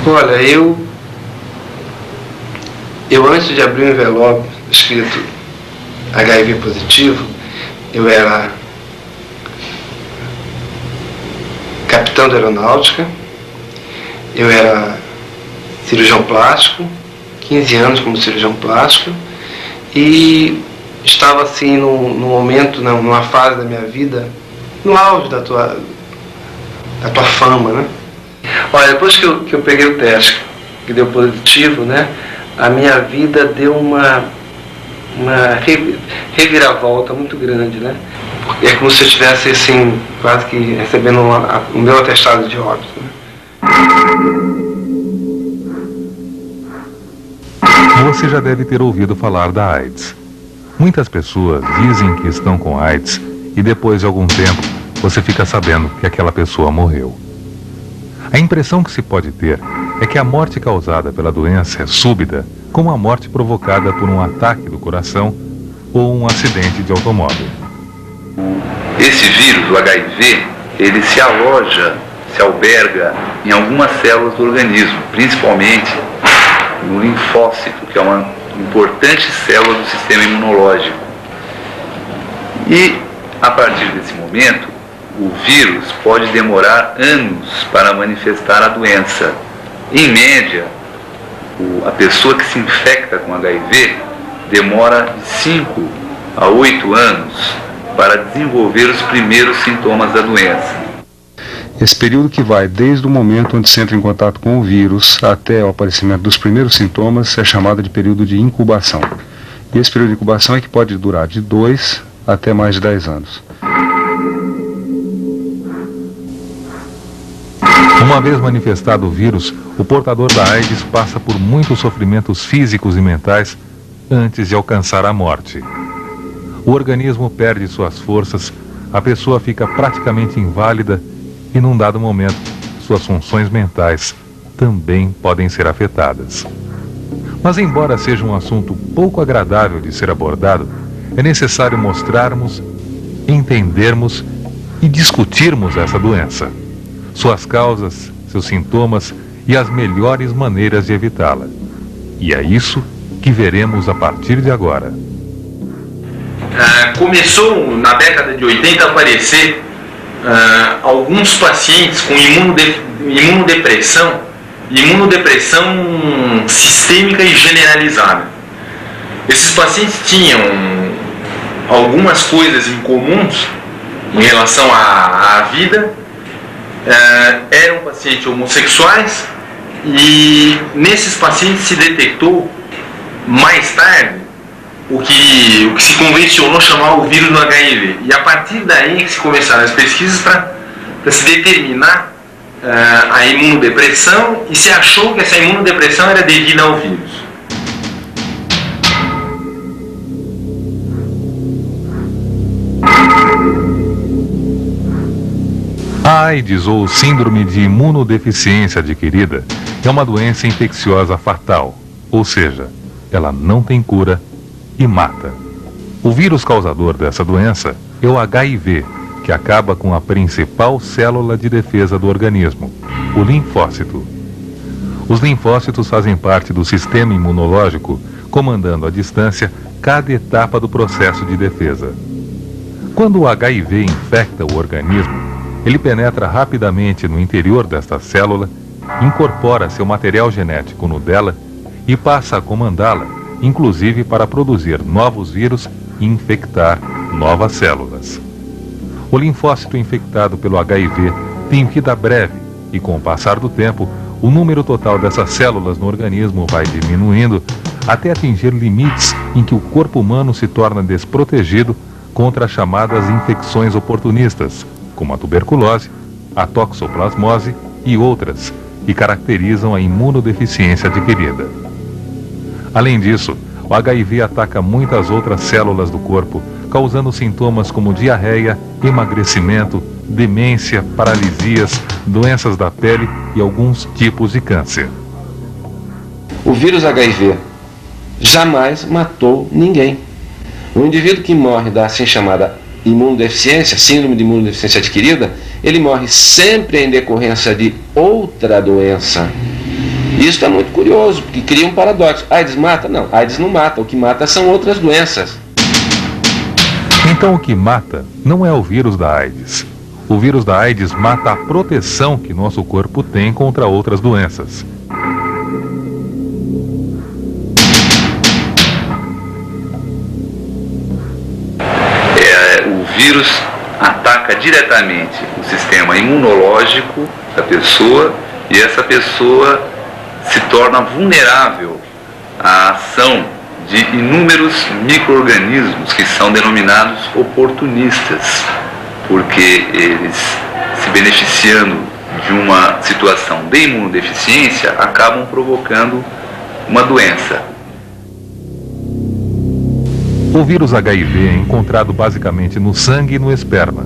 Olha, eu antes de abrir o envelope escrito HIV positivo, eu era capitão de aeronáutica, eu era cirurgião plástico, 15 anos como cirurgião plástico, e estava assim num momento, numa fase da minha vida, no auge da tua fama, né? Olha, depois que eu peguei o teste, que deu positivo, né, a minha vida deu uma reviravolta muito grande, né? É como se eu estivesse, assim, quase que recebendo o meu atestado de óbito, né? Você já deve ter ouvido falar da AIDS. Muitas pessoas dizem que estão com AIDS e depois de algum tempo você fica sabendo que aquela pessoa morreu. A impressão que se pode ter é que a morte causada pela doença é súbita, como a morte provocada por um ataque do coração ou um acidente de automóvel. Esse vírus, o HIV, ele se aloja, se alberga em algumas células do organismo, principalmente no linfócito, que é uma importante célula do sistema imunológico. E, a partir desse momento, o vírus pode demorar anos para manifestar a doença. Em média, a pessoa que se infecta com HIV demora de 5 a 8 anos para desenvolver os primeiros sintomas da doença. Esse período que vai desde o momento onde se entra em contato com o vírus até o aparecimento dos primeiros sintomas é chamado de período de incubação. E esse período de incubação é que pode durar de 2 até mais de 10 anos. Uma vez manifestado o vírus, o portador da AIDS passa por muitos sofrimentos físicos e mentais antes de alcançar a morte. O organismo perde suas forças, a pessoa fica praticamente inválida e, num dado momento, suas funções mentais também podem ser afetadas. Mas, embora seja um assunto pouco agradável de ser abordado, é necessário mostrarmos, entendermos e discutirmos essa doença, suas causas, seus sintomas e as melhores maneiras de evitá-la. E é isso que veremos a partir de agora. Começou na década de 80 a aparecer alguns pacientes com imunodepressão sistêmica e generalizada. Esses pacientes tinham algumas coisas em comuns em relação à vida, eram pacientes homossexuais, e nesses pacientes se detectou mais tarde o que se convencionou chamar o vírus do HIV. E a partir daí que se começaram as pesquisas para se determinar a imunodepressão, e se achou que essa imunodepressão era devida ao vírus. A AIDS, ou síndrome de imunodeficiência adquirida, é uma doença infecciosa fatal, ou seja, ela não tem cura e mata. O vírus causador dessa doença é o HIV, que acaba com a principal célula de defesa do organismo, o linfócito. Os linfócitos fazem parte do sistema imunológico, comandando à distância cada etapa do processo de defesa. Quando o HIV infecta o organismo, ele penetra rapidamente no interior desta célula, incorpora seu material genético no dela e passa a comandá-la, inclusive para produzir novos vírus e infectar novas células. O linfócito infectado pelo HIV tem vida breve e, com o passar do tempo, o número total dessas células no organismo vai diminuindo até atingir limites em que o corpo humano se torna desprotegido contra as chamadas infecções oportunistas, como a tuberculose, a toxoplasmose e outras, que caracterizam a imunodeficiência adquirida. Além disso, o HIV ataca muitas outras células do corpo, causando sintomas como diarreia, emagrecimento, demência, paralisias, doenças da pele e alguns tipos de câncer. O vírus HIV jamais matou ninguém. O indivíduo que morre da assim chamada imunodeficiência, síndrome de imunodeficiência adquirida, ele morre sempre em decorrência de outra doença. Isso é muito curioso, porque cria um paradoxo. AIDS mata? Não, AIDS não mata. O que mata são outras doenças. Então o que mata não é o vírus da AIDS. O vírus da AIDS mata a proteção que nosso corpo tem contra outras doenças. O vírus ataca diretamente o sistema imunológico da pessoa e essa pessoa se torna vulnerável à ação de inúmeros micro-organismos que são denominados oportunistas, porque eles, se beneficiando de uma situação de imunodeficiência, acabam provocando uma doença. O vírus HIV é encontrado basicamente no sangue e no esperma.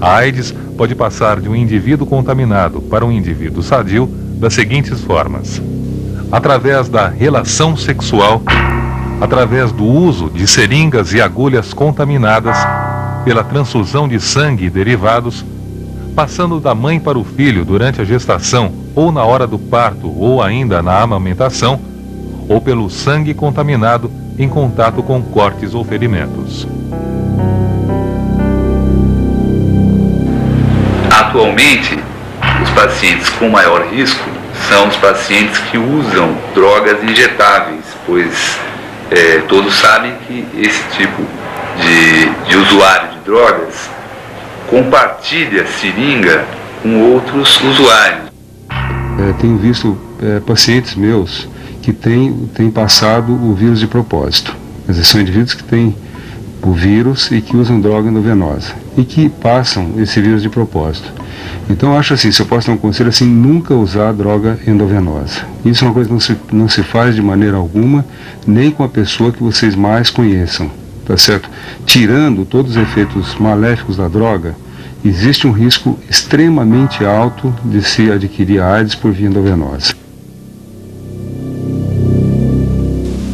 A AIDS pode passar de um indivíduo contaminado para um indivíduo sadio das seguintes formas: através da relação sexual, através do uso de seringas e agulhas contaminadas, pela transfusão de sangue e derivados, passando da mãe para o filho durante a gestação ou na hora do parto ou ainda na amamentação, ou pelo sangue contaminado em contato com cortes ou ferimentos. Atualmente, os pacientes com maior risco são os pacientes que usam drogas injetáveis, pois todos sabem que esse tipo de usuário de drogas compartilha seringa com outros usuários. Tenho visto pacientes meus que têm passado o vírus de propósito. Quer dizer, são indivíduos que têm o vírus e que usam droga endovenosa e que passam esse vírus de propósito. Então eu acho assim, se eu posso dar um conselho assim, nunca usar droga endovenosa. Isso é uma coisa que não se faz de maneira alguma, nem com a pessoa que vocês mais conheçam, tá certo? Tirando todos os efeitos maléficos da droga, existe um risco extremamente alto de se adquirir a AIDS por via endovenosa.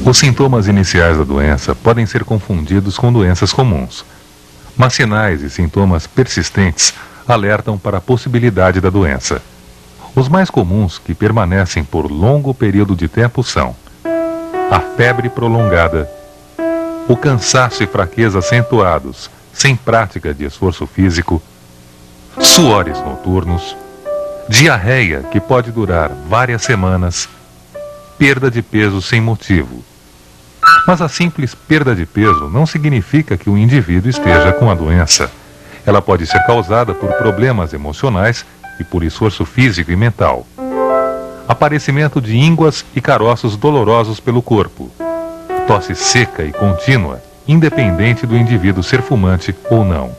Os sintomas iniciais da doença podem ser confundidos com doenças comuns, mas sinais e sintomas persistentes alertam para a possibilidade da doença. Os mais comuns, que permanecem por longo período de tempo, são a febre prolongada, o cansaço e fraqueza acentuados, sem prática de esforço físico, suores noturnos, diarreia que pode durar várias semanas, perda de peso sem motivo. Mas a simples perda de peso não significa que o indivíduo esteja com a doença. Ela pode ser causada por problemas emocionais e por esforço físico e mental. Aparecimento de ínguas e caroços dolorosos pelo corpo. Tosse seca e contínua, independente do indivíduo ser fumante ou não.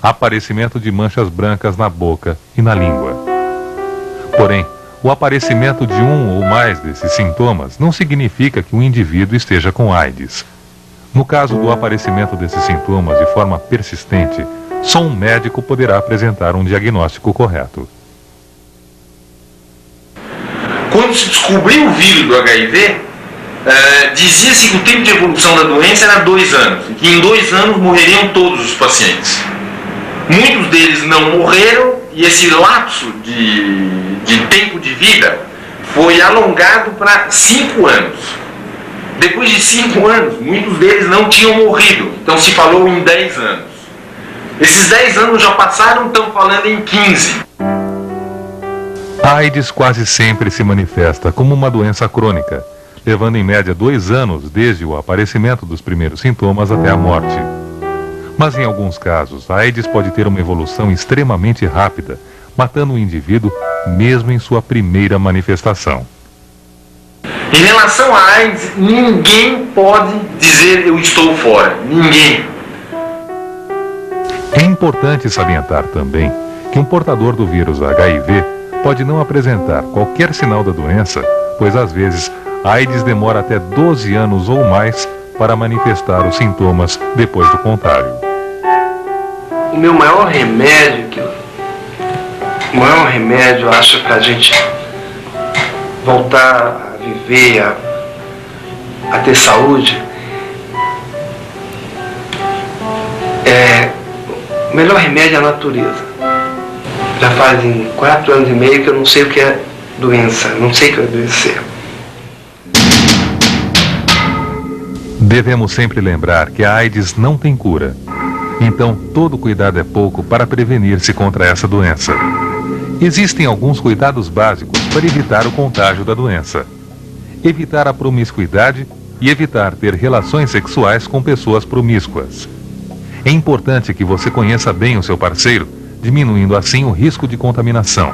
Aparecimento de manchas brancas na boca e na língua. Porém, o aparecimento de um ou mais desses sintomas não significa que o indivíduo esteja com AIDS. No caso do aparecimento desses sintomas de forma persistente, só um médico poderá apresentar um diagnóstico correto. Quando se descobriu o vírus do HIV, dizia-se que o tempo de evolução da doença era 2 anos, e que em 2 anos morreriam todos os pacientes. Muitos deles não morreram, e esse lapso de tempo de vida foi alongado para 5 anos. Depois de 5 anos, muitos deles não tinham morrido, então se falou em 10 anos. Esses 10 anos já passaram, estão falando em 15. A AIDS quase sempre se manifesta como uma doença crônica, levando em média 2 anos desde o aparecimento dos primeiros sintomas até a morte. Mas em alguns casos, a AIDS pode ter uma evolução extremamente rápida, matando o indivíduo mesmo em sua primeira manifestação. Em relação à AIDS, ninguém pode dizer eu estou fora. Ninguém. É importante salientar também que um portador do vírus HIV pode não apresentar qualquer sinal da doença, pois às vezes a AIDS demora até 12 anos ou mais para manifestar os sintomas depois do contágio. O meu maior remédio, eu acho, para a gente voltar a viver, a ter saúde, o melhor remédio é a natureza. Já fazem 4 anos e meio que eu não sei o que é doença, não sei o que é adoecer. Devemos sempre lembrar que a AIDS não tem cura. Então, todo cuidado é pouco para prevenir-se contra essa doença. Existem alguns cuidados básicos para evitar o contágio da doença. Evitar a promiscuidade e evitar ter relações sexuais com pessoas promíscuas. É importante que você conheça bem o seu parceiro, diminuindo assim o risco de contaminação.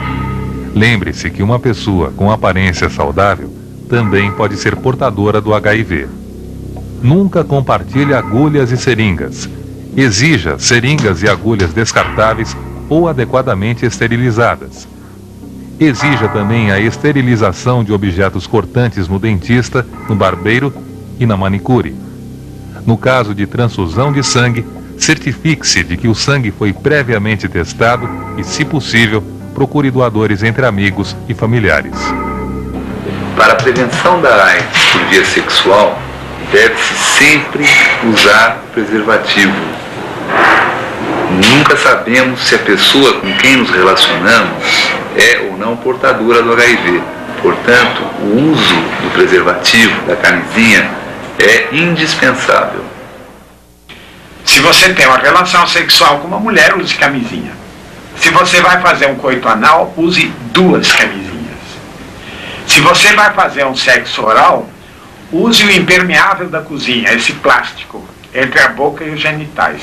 Lembre-se que uma pessoa com aparência saudável também pode ser portadora do HIV. Nunca compartilhe agulhas e seringas. Exija seringas e agulhas descartáveis ou adequadamente esterilizadas. Exija também a esterilização de objetos cortantes no dentista, no barbeiro e na manicure. No caso de transfusão de sangue, certifique-se de que o sangue foi previamente testado e, se possível, procure doadores entre amigos e familiares. Para a prevenção da AIDS por via sexual, deve-se sempre usar preservativo. Nunca sabemos se a pessoa com quem nos relacionamos é ou não portadora do HIV. Portanto, o uso do preservativo, da camisinha, é indispensável. Se você tem uma relação sexual com uma mulher, use camisinha. Se você vai fazer um coito anal, use 2 camisinhas. Se você vai fazer um sexo oral, use o impermeável da cozinha, esse plástico, entre a boca e os genitais.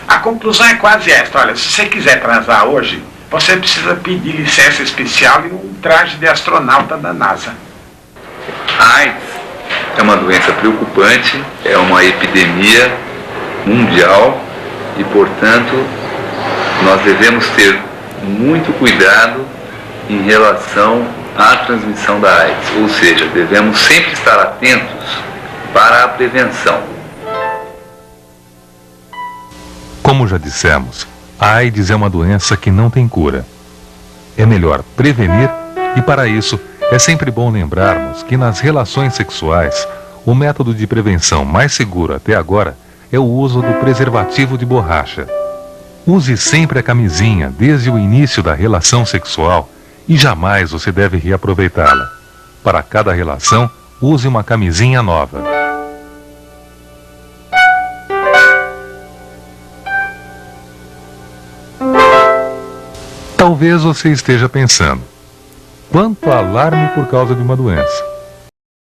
A conclusão é quase esta: olha, se você quiser transar hoje, você precisa pedir licença especial e um traje de astronauta da NASA. A AIDS é uma doença preocupante, é uma epidemia mundial e, portanto, nós devemos ter muito cuidado em relação à transmissão da AIDS, ou seja, devemos sempre estar atentos para a prevenção. Como já dissemos, a AIDS é uma doença que não tem cura. É melhor prevenir e, para isso, é sempre bom lembrarmos que nas relações sexuais, o método de prevenção mais seguro até agora é o uso do preservativo de borracha. Use sempre a camisinha desde o início da relação sexual e jamais você deve reaproveitá-la. Para cada relação, use uma camisinha nova. Talvez você esteja pensando: quanto alarme por causa de uma doença.